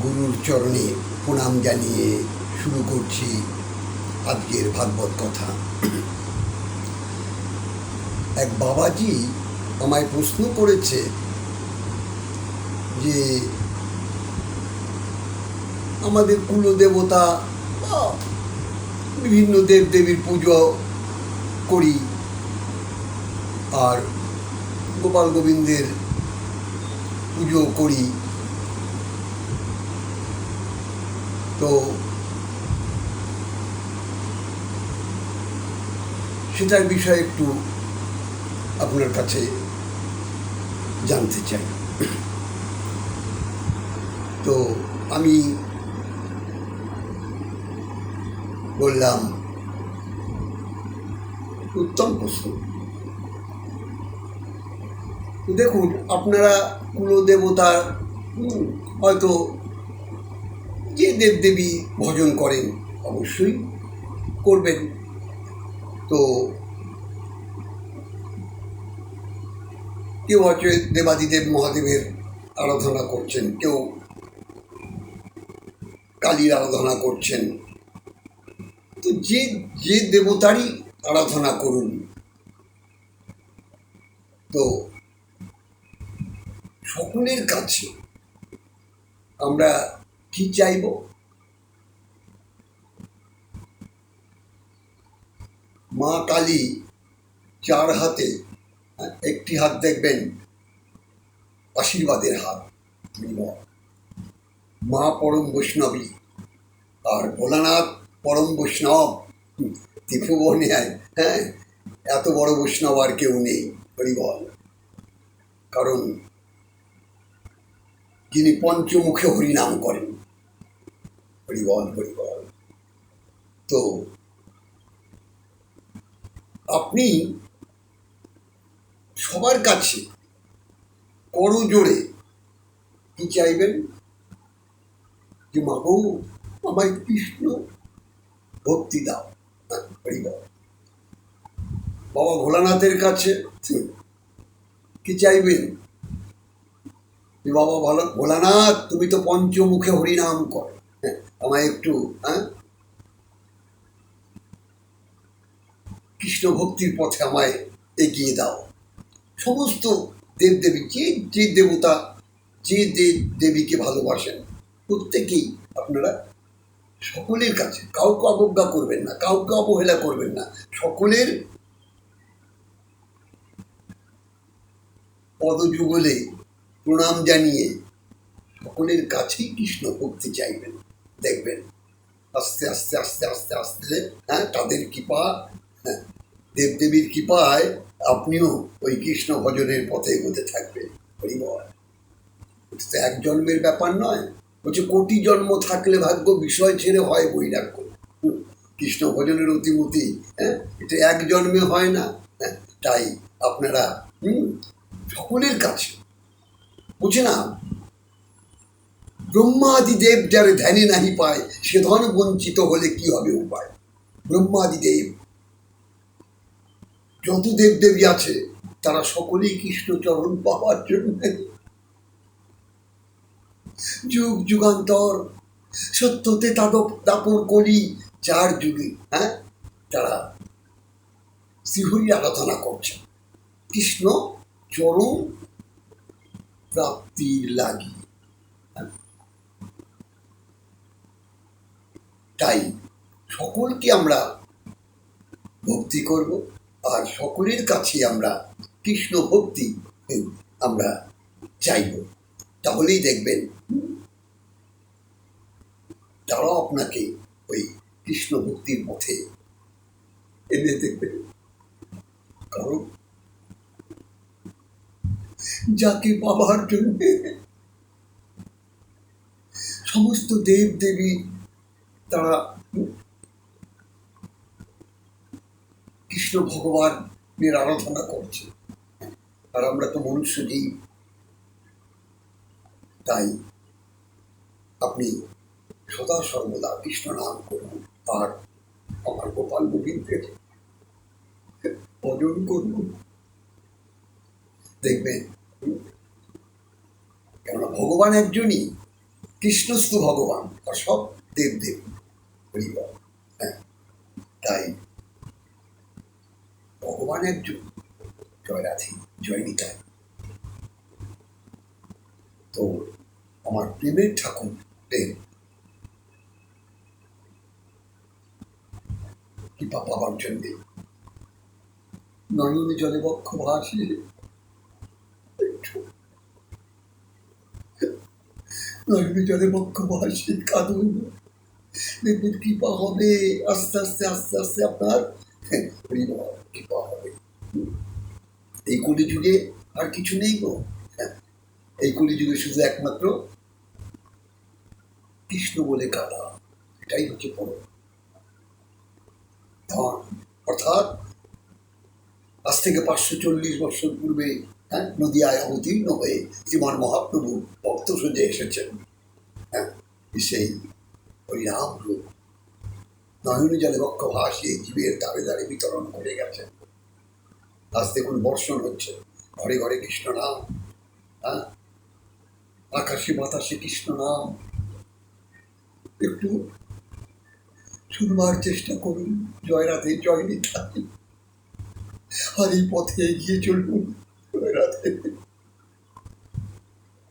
গুরুর চরণে প্রণাম জানিয়ে শুরু করছি আজকের ভাগবত কথা। এক বাবাজি আমায় প্রশ্ন করেছে যে আমাদের কুলদেবতা বা বিভিন্ন দেবদেবীর পুজো করি আর গোপাল গোবিন্দের পুজো করি, তো সেটার বিষয়ে একটু আপনার কাছে জানতে চাই। তো আমি বললাম, উত্তম প্রশ্ন। দেখুন, আপনারা কুলদেবতার হয়তো যে দেবদেবী ভজন করেন অবশ্যই করবেন। তো কেউ হয়তো দেবাদিদেব মহাদেবের আরাধনা করছেন, কেউ কালীর আরাধনা করছেন। তো যে যে দেবতারই আরাধনা করুন, তো সকলের কাছে আমরা কি চাইব? মা কালী চার হাতে, একটি হাত দেখবেন আশীর্বাদের হাত, মা পরম বৈষ্ণবী, আর ভোলানাথ পরম বৈষ্ণব। ত্রিভুবনে এত বড় বৈষ্ণব আর কেউ নেই, হরিবল। কারণ যিনি পঞ্চমুখে হরিনাম করেন, হরিবল হরিবল। তো আপনি সবার কাছে করজোড়ে কি চাইবেন? যে মাগো, আমায় কৃষ্ণ ভক্তি দাও। হরিবল। বাবা ভোলানাথের কাছে কি চাইবেন? যে বাবা ভোলানাথ, তুমি তো পঞ্চমুখে হরিনাম করো, আমায় একটু কৃষ্ণ ভক্তির পথে আমায় এগিয়ে দাও। সমস্ত দেবদেবী, যে যে দেবতা, যে দেবীকে ভালোবাসেন, প্রত্যেকেই আপনারা সকলের কাছে, কাউকে অবজ্ঞা করবেন না, কাউকে অবহেলা করবেন না, সকলের পদযুগলে প্রণাম জানিয়ে সকলের কাছেই কৃষ্ণ ভক্তি চাইবেন। দেখবেন আস্তে আস্তে আস্তে আস্তে আস্তে তাদের কৃপা, দেবদেবীর কৃপায় আপনিও ওই কৃষ্ণ ভজনের পথে এগোতে থাকবেন। হরিবল। এটা তো এক জন্মের ব্যাপার নয়, বলছে কোটি জন্ম থাকলে ভাগ্য, বিষয় ছেড়ে হয় বৈরাগ্য। কৃষ্ণ ভজনের অতিমতি এটা এক জন্মে হয় না। তাই আপনারা সকলের কাছে, বুঝে না, ব্রহ্মাদি দেব যার ধ্যানে নাহি পায়, সে ধন বঞ্চিত হলে কি হবে উপায়। ব্রহ্মাদি দেব, যত দেবদেবী আছে, তারা সকলেই কৃষ্ণচরণ পাওয়ার জন্য যুগ যুগান্তর সত্যতে দাপর কলি চার যুগে তারা শ্রীহরি আরাধনা করছে কৃষ্ণ চরণ প্রাপ্তির লাগি। তাই সকলকে আমরা ভক্তি করব, আর সকলের কাছে আমরা কৃষ্ণ ভক্তি আমরা চাইব। তাহলেই দেখবেন তারাও আপনাকে ওই কৃষ্ণ ভক্তির পথে এনে দেখবে। কারণ যাকে পাবার জন্য সমস্ত দেব দেবী তারা কৃষ্ণ ভগবানের আরাধনা করছে, আর আমরা তো মনুষ্য জীব। তাই আপনি সদা সর্বদা কৃষ্ণ নাম করুন, আর আমার গোপাল গোবিন্দের ভজন করুন। দেখবেন, কেননা ভগবান একজনই, কৃষ্ণস্তু ভগবান, আর সব দেবদেব। হ্যাঁ, তাই ভগবান একজন, জয় রাধে, জয় নিতাই। তো আমার প্রেমের ঠাকুর প্রেম কৃপা পাবার জন্যে নয়নে জলে বক্ষ ভাসিয়ে নয়নে জলে বক্ষ ভাসিয়ে কাঁদুন, দেখবেন কৃপা হবে। আস্তে আস্তে আস্তে আস্তে আপনার কৃপা হবে। এই কলিযুগে আর কিছু নেই গো। এই কলিযুগে শুধু একমাত্র কৃষ্ণ বলে কাদা, এটাই হচ্ছে পরম ধন। অর্থাৎ আজ থেকে 540 বছর পূর্বে নদিয়ায় অবতীর্ণ হয়ে শ্রীমান মহাপ্রভু ভক্ত সজ্জে এসেছেন। সেই হরিনাম রূপ নয়নে জলে বক্ষ ভাসিয়ে জীবের দ্বারে দ্বারে বিতরণ করে গেছেন। আজ দেখুন বর্ষণ হচ্ছে, ঘরে ঘরে কৃষ্ণ নাম, আকাশে বাতাসে কৃষ্ণ নাম। একটু শুনবার চেষ্টা করুন। জয় রাধে, জয় নিতাই। আর এই পথে এগিয়ে চলুন। জয় রাধে।